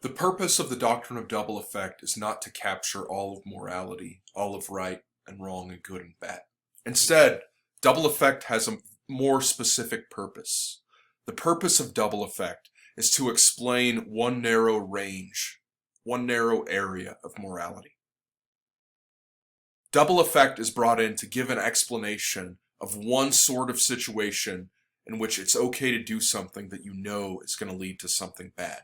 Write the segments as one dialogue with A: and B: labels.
A: The purpose of the doctrine of double effect is not to capture all of morality, all of right and wrong and good and bad. Instead, double effect has a more specific purpose. The purpose of double effect is to explain one narrow range, one narrow area of morality. Double effect is brought in to give an explanation of one sort of situation in which it's okay to do something that you know is going to lead to something bad.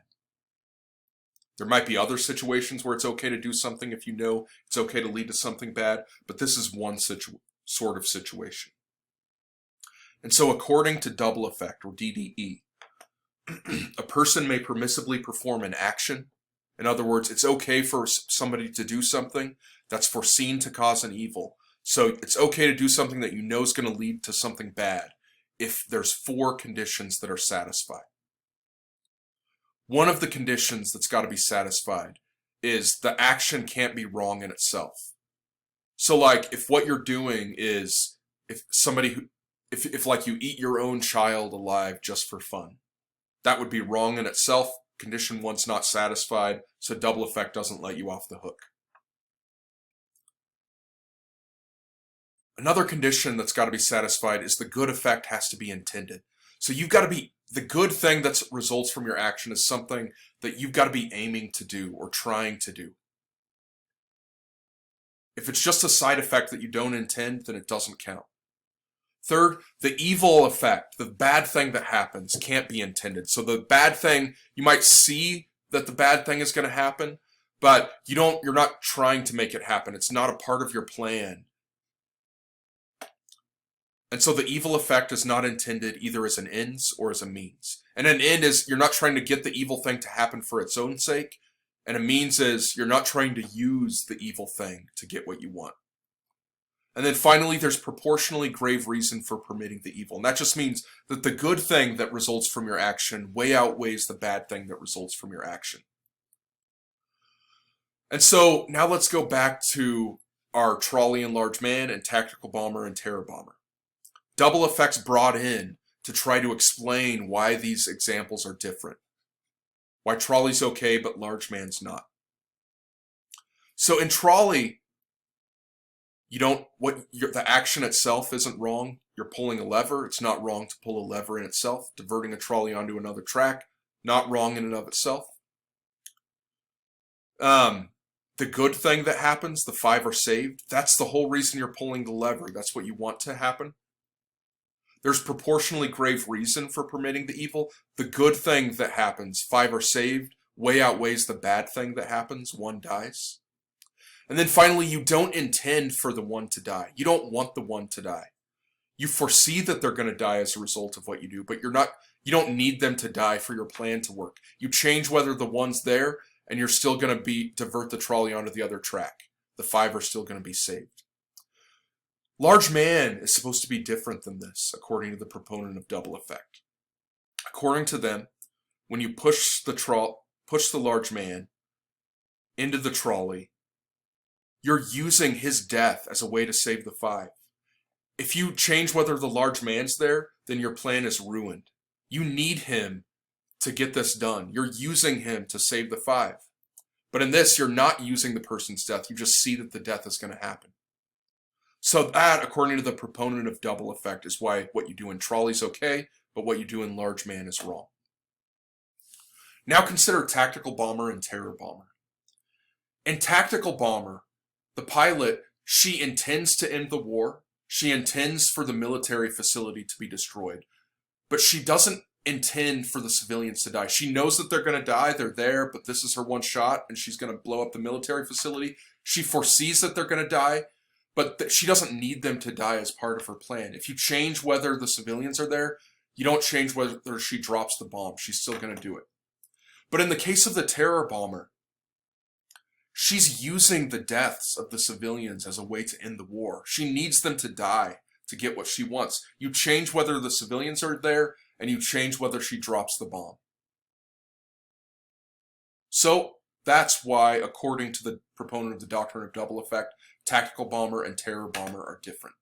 A: There might be other situations where it's okay to do something if you know it's okay to lead to something bad, but this is one sort of situation. And so according to double effect, or DDE, a person may permissibly perform an action. In other words, it's okay for somebody to do something that's foreseen to cause an evil. So it's okay to do something that you know is going to lead to something bad if there's 4 conditions that are satisfied. One of the conditions that's got to be satisfied is the action can't be wrong in itself. So like if what you're doing is, if like you eat your own child alive just for fun, that would be wrong in itself. Condition 1's not satisfied, so double effect doesn't let you off the hook. Another condition that's got to be satisfied is the good effect has to be intended. So you've got to be, the good thing that results from your action is something that you've got to be aiming to do or trying to do. If it's just a side effect that you don't intend, then it doesn't count. Third, the evil effect, the bad thing that happens, can't be intended. So the bad thing, you might see that the bad thing is going to happen, but you're not trying to make it happen. It's not a part of your plan. And so the evil effect is not intended either as an ends or as a means. And an end is you're not trying to get the evil thing to happen for its own sake. And a means is you're not trying to use the evil thing to get what you want. And then finally, there's proportionally grave reason for permitting the evil. And that just means that the good thing that results from your action way outweighs the bad thing that results from your action. And so now let's go back to our trolley and large man and tactical bomber and terror bomber. Double effects brought in to try to explain why these examples are different. Why trolley's okay, but large man's not. So in trolley, the action itself isn't wrong. You're pulling a lever. It's not wrong to pull a lever in itself. Diverting a trolley onto another track, not wrong in and of itself. The good thing that happens, the 5 are saved. That's the whole reason you're pulling the lever. That's what you want to happen. There's proportionally grave reason for permitting the evil. The good thing that happens, 5 are saved, way outweighs the bad thing that happens, 1 dies. And then finally, you don't intend for the 1 to die. You don't want the 1 to die. You foresee that they're going to die as a result of what you do, but you don't need them to die for your plan to work. You change whether the 1's there, and you're still going to divert the trolley onto the other track. The 5 are still going to be saved. Large man is supposed to be different than this, according to the proponent of double effect. According to them, when you push the large man into the trolley, you're using his death as a way to save the 5. If you change whether the large man's there, then your plan is ruined. You need him to get this done. You're using him to save the 5. But in this, you're not using the person's death. You just see that the death is going to happen. So that, according to the proponent of double effect, is why what you do in trolley is okay, but what you do in large man is wrong. Now consider tactical bomber and terror bomber. In tactical bomber, the pilot, she intends to end the war. She intends for the military facility to be destroyed. But she doesn't intend for the civilians to die. She knows that they're going to die. They're there, but this is her 1 shot, and she's going to blow up the military facility. She foresees that they're going to die, but she doesn't need them to die as part of her plan. If you change whether the civilians are there, you don't change whether she drops the bomb. She's still going to do it. But in the case of the terror bomber, she's using the deaths of the civilians as a way to end the war. She needs them to die to get what she wants. You change whether the civilians are there, and you change whether she drops the bomb. So that's why, according to the proponent of the doctrine of double effect, tactical bomber and terror bomber are different.